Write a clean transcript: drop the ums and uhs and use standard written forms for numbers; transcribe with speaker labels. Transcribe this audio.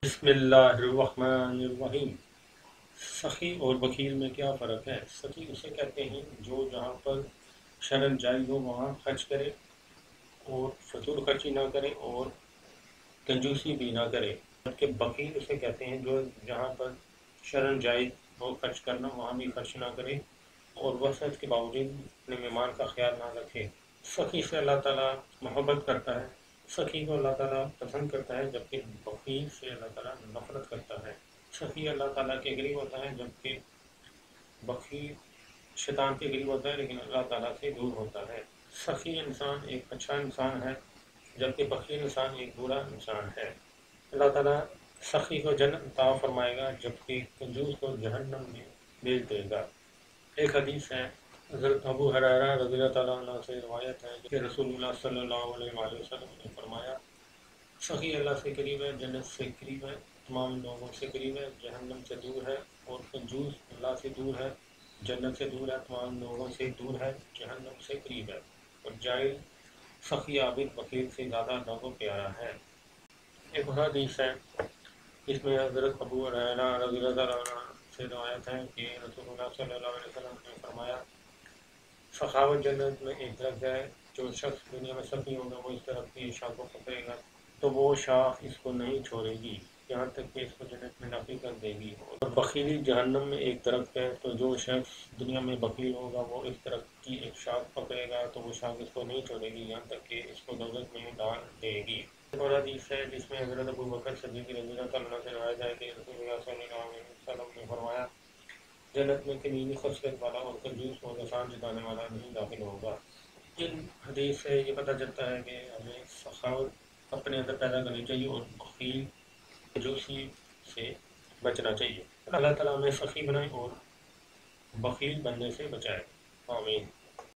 Speaker 1: بسم اللہ الرحمن الرحیم۔ سخی اور بخیل میں کیا فرق ہے؟ سخی اسے کہتے ہیں جو جہاں پر شرعاً جائز ہو وہاں خرچ کرے اور فضول خرچی نہ کرے اور کنجوسی بھی نہ کرے، جبکہ بخیل اسے کہتے ہیں جو جہاں پر شرعاً جائز ہو خرچ کرنا وہاں بھی خرچ نہ کرے اور وسعت کے باوجود اپنے مہمان کا خیال نہ رکھے۔ سخی سے اللہ تعالیٰ محبت کرتا ہے، سخی کو اللہ تعالیٰ پسند کرتا ہے، جبکہ بخیل سے اللہ تعالیٰ نفرت کرتا ہے۔ سخی اللہ تعالیٰ کے قریب ہوتا ہے جبکہ بخیل شیطان کے قریب ہوتا ہے لیکن اللہ تعالیٰ سے دور ہوتا ہے۔ سخی انسان ایک اچھا انسان ہے جبکہ بخیل انسان ایک برا انسان ہے۔ اللہ تعالیٰ سخی کو جنت عطا فرمائے گا جبکہ کنجوس کو جہنم میں بھیج دے گا۔ ایک حدیث ہے، حضرت ابو ہریرہ رضی اللہ تعالیٰ عنہ سے روایت ہے کہ رسول اللہ صلی اللہ علیہ وآلہ وسلم نے فرمایا، سخی اللہ سے قریب ہے، جنت سے قریب ہے، تمام لوگوں سے قریب ہے، جہنم سے دور ہے، اور کنجوس اللہ سے دور ہے، جنت سے دور ہے، تمام لوگوں سے دور ہے، جہنم سے قریب ہے، اور جائز سخی عابد بخیل سے زیادہ لوگوں پیارا ہے۔ ایک اور حدیث ہے، اس میں حضرت ابو ہریرہ رضی اللہ تعالیٰ عنہ سے روایت ہے کہ رسول اللہ صلی اللہ علیہ وسلم نے فرمایا، سخاوت جنت میں ایک درخت ہے، جو شخص دنیا میں سخی ہوگا وہ اس درخت کی شاخ کو پکڑے گا تو وہ شاخ اس کو نہیں چھوڑے گی یہاں تک کہ اس کو جنت میں داخل کر دے گی، اور بخیلی جہنم میں ایک درخت ہے، تو جو شخص دنیا میں بخیل ہوگا وہ اس درخت کی ایک شاخ پکڑے گا تو وہ شاخ اس کو نہیں چھوڑے گی یہاں تک کہ اس کو دوزخ میں ڈال دے گی۔ ایک اور حدیث ہے جس میں حضرت ابو بکر صدیق رضی اللہ تعالیٰ عنہ سے روایت ہے کہ رسول اللہ صلی اللہ علیہ وسلم نے فرمایا، جنت میں کمیونی خصلت والا اور کنجوس اور احسان جتانے والا نہیں داخل ہوگا۔ ان حدیث سے یہ پتہ چلتا ہے کہ ہمیں سخاوت اپنے اندر پیدا کرنی چاہیے اور بخیل کنجوسی سے بچنا چاہیے۔ اللہ تعالیٰ ہمیں سخی بنائے اور بخیل بننے سے بچائے، آمین۔